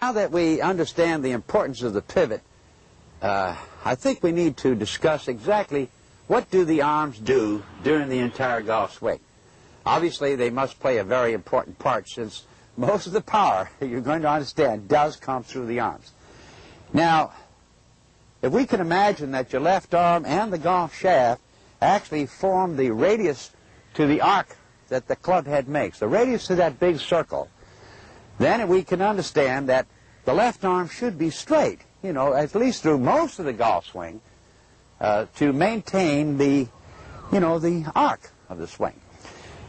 Now that we understand the importance of the pivot, I think we need to discuss exactly what do the arms do during the entire golf swing. Obviously, they must play a very important part, since most of the power, you're going to understand, does come through the arms. Now, if we can imagine that your left arm and the golf shaft actually form the radius to the arc that the club head makes, the radius to that big circle, then we can understand that the left arm should be straight, you know, at least through most of the golf swing, to maintain the, you know, the arc of the swing.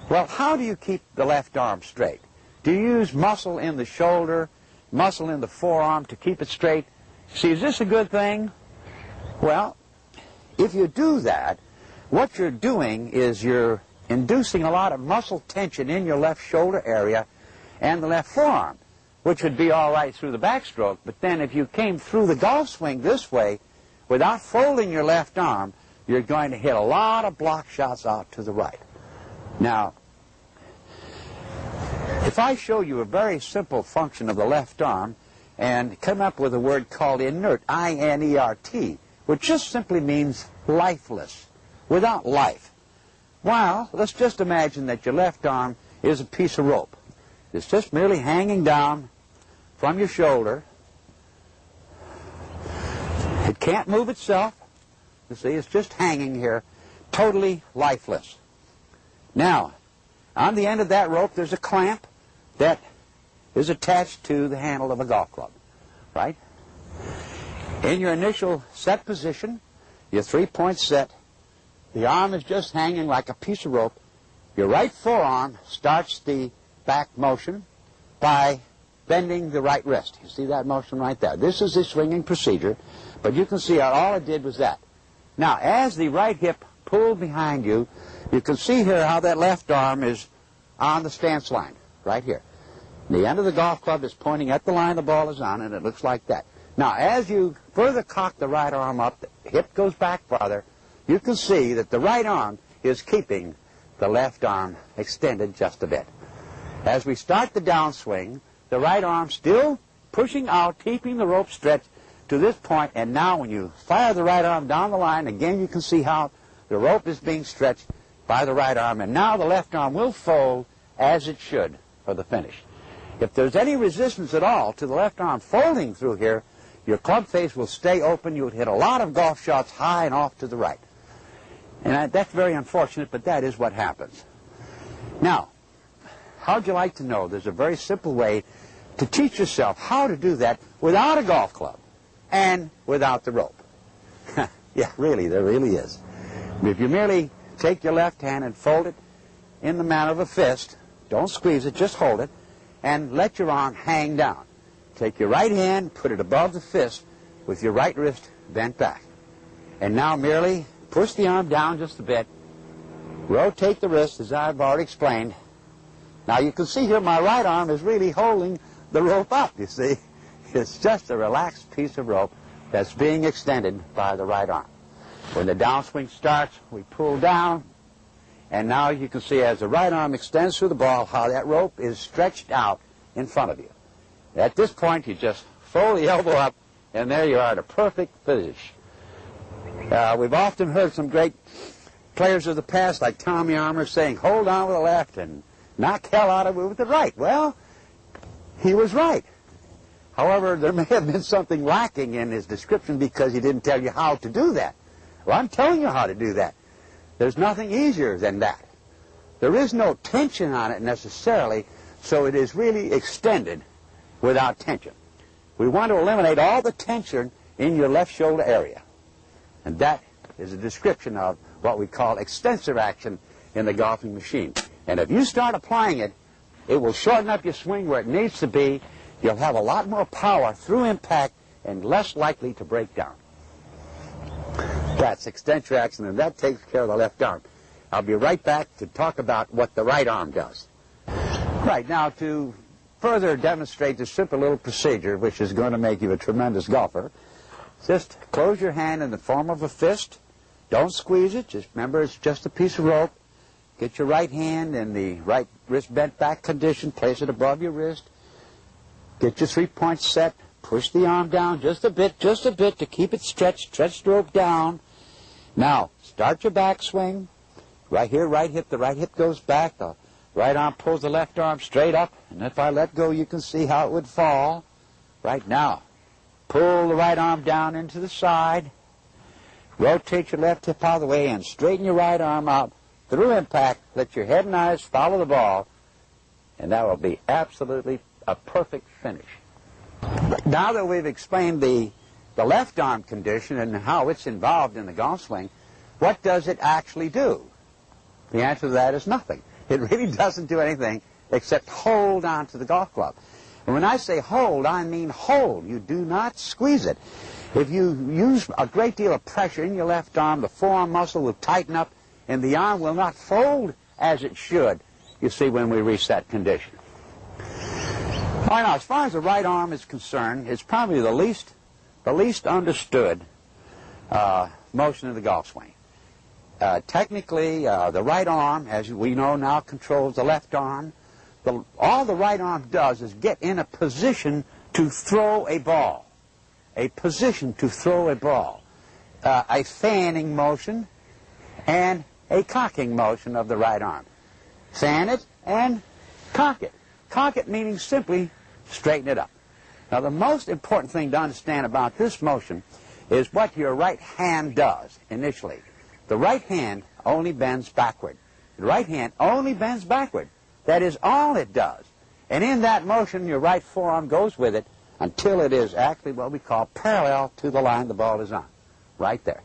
Well, how do you keep the left arm straight? Do you use muscle in the shoulder, muscle in the forearm to keep it straight? See, is this a good thing? Well, if you do that, what you're doing is you're inducing a lot of muscle tension in your left shoulder area and the left forearm, which would be all right through the backstroke. But then if you came through the golf swing this way, without folding your left arm, you're going to hit a lot of block shots out to the right. Now, if I show you a very simple function of the left arm and come up with a word called inert, I-N-E-R-T, which just simply means lifeless, without life. Well, let's just imagine that your left arm is a piece of rope. It's just merely hanging down from your shoulder. It can't move itself. You see, it's just hanging here, totally lifeless. Now, on the end of that rope, there's a clamp that is attached to the handle of a golf club, right? In your initial set position, your three-point set, the arm is just hanging like a piece of rope. Your right forearm starts the back motion by bending the right wrist. You see that motion right there? This is the swinging procedure, but you can see how all it did was that. Now, as the right hip pulled behind you, you can see here how that left arm is on the stance line, right here. The end of the golf club is pointing at the line the ball is on, and it looks like that. Now, as you further cock the right arm up, the hip goes back farther, you can see that the right arm is keeping the left arm extended just a bit. As we start the downswing, the right arm still pushing out, keeping the rope stretched to this point, and now when you fire the right arm down the line, again you can see how the rope is being stretched by the right arm, and now the left arm will fold as it should for the finish. If there's any resistance at all to the left arm folding through here, your club face will stay open. You'll hit a lot of golf shots high and off to the right. And that's very unfortunate, but that is what happens. Now, how'd you like to know? There's a very simple way to teach yourself how to do that without a golf club and without the rope. Yeah, really, there really is. If you merely take your left hand and fold it in the manner of a fist, don't squeeze it, just hold it, and let your arm hang down. Take your right hand, put it above the fist with your right wrist bent back. And now merely push the arm down just a bit, rotate the wrist as I've already explained. Now you can see here my right arm is really holding the rope up, you see. It's just a relaxed piece of rope that's being extended by the right arm. When the downswing starts, we pull down, and now you can see as the right arm extends through the ball how that rope is stretched out in front of you. At this point, you just fold the elbow up, and there you are at a perfect finish. We've often heard some great players of the past, like Tommy Armour, saying, hold on with the left and knock hell out of it with the right. Well, he was right. However, there may have been something lacking in his description because he didn't tell you how to do that. Well, I'm telling you how to do that. There's nothing easier than that. There is no tension on it necessarily, so it is really extended without tension. We want to eliminate all the tension in your left shoulder area. And that is a description of what we call extensor action in the golfing machine. And if you start applying it, it will shorten up your swing where it needs to be. You'll have a lot more power through impact and less likely to break down. That's extensor action, and that takes care of the left arm. I'll be right back to talk about what the right arm does. Right, now to further demonstrate this simple little procedure, which is going to make you a tremendous golfer, just close your hand in the form of a fist. Don't squeeze it. Just remember, it's just a piece of rope. Get your right hand in the right wrist bent back condition. Place it above your wrist. Get your 3 points set. Push the arm down just a bit to keep it stretched. Stretch the rope down. Now, start your backswing. Right here, right hip. The right hip goes back. The right arm pulls the left arm straight up. And if I let go, you can see how it would fall. Right now, pull the right arm down into the side. Rotate your left hip out of the way and straighten your right arm out. Through impact, let your head and eyes follow the ball. And that will be absolutely a perfect finish. Now that we've explained the left arm condition and how it's involved in the golf swing, what does it actually do? The answer to that is nothing. It really doesn't do anything except hold on to the golf club. And when I say hold, I mean hold. You do not squeeze it. If you use a great deal of pressure in your left arm, the forearm muscle will tighten up and the arm will not fold as it should, you see, when we reach that condition. All right, now, as far as the right arm is concerned, it's probably the least understood motion of the golf swing. Technically, the right arm, as we know now, controls the left arm. All the right arm does is get in a position to throw a ball. A position to throw a ball. A fanning motion and a cocking motion of the right arm. Fan it and cock it. Cock it meaning simply straighten it up. Now, the most important thing to understand about this motion is what your right hand does initially. The right hand only bends backward. The right hand only bends backward. That is all it does. And in that motion, your right forearm goes with it until it is actually what we call parallel to the line the ball is on. Right there.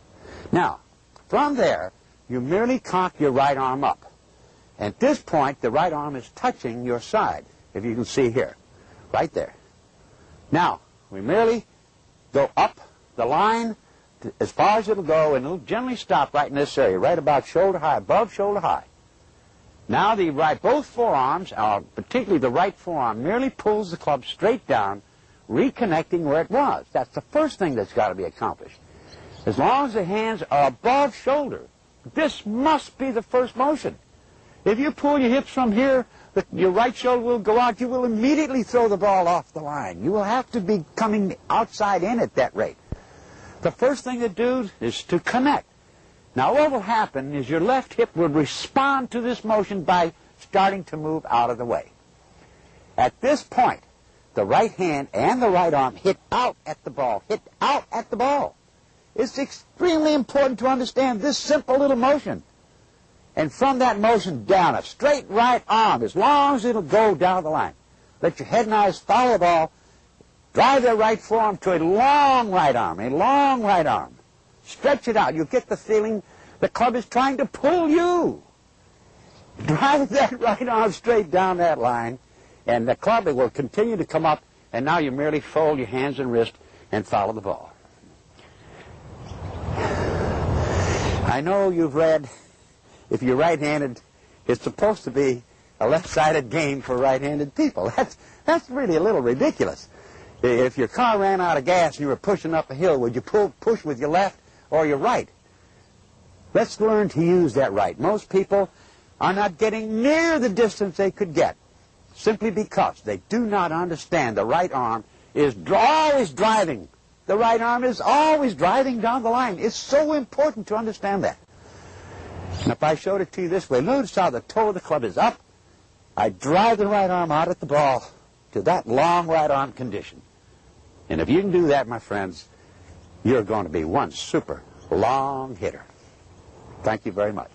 Now, from there, you merely cock your right arm up. At this point, the right arm is touching your side, if you can see here. Right there. Now, we merely go up the line as far as it'll go, and it'll generally stop right in this area, right about shoulder high, above shoulder high. Now, both forearms, particularly the right forearm, merely pulls the club straight down, reconnecting where it was. That's the first thing that's got to be accomplished. As long as the hands are above shoulder, this must be the first motion. If you pull your hips from here, your right shoulder will go out. You will immediately throw the ball off the line. You will have to be coming outside in at that rate. The first thing to do is to connect. Now, what will happen is your left hip will respond to this motion by starting to move out of the way. At this point, the right hand and the right arm hit out at the ball. Hit out at the ball. It's extremely important to understand this simple little motion. And from that motion down, a straight right arm, as long as it'll go down the line. Let your head and eyes follow the ball. Drive that right forearm to a long right arm, a long right arm. Stretch it out. You'll get the feeling the club is trying to pull you. Drive that right arm straight down that line, and the club will continue to come up, and now you merely fold your hands and wrist and follow the ball. I know you've read, if you're right-handed, it's supposed to be a left-sided game for right-handed people. That's really a little ridiculous. If your car ran out of gas and you were pushing up a hill, would you push with your left or your right? Let's learn to use that right. Most people are not getting near the distance they could get simply because they do not understand the right arm is always driving. The right arm is always driving down the line. It's so important to understand that. And if I showed it to you this way, notice how the toe of the club is up. I drive the right arm out at the ball to that long right arm condition. And if you can do that, my friends, you're going to be one super long hitter. Thank you very much.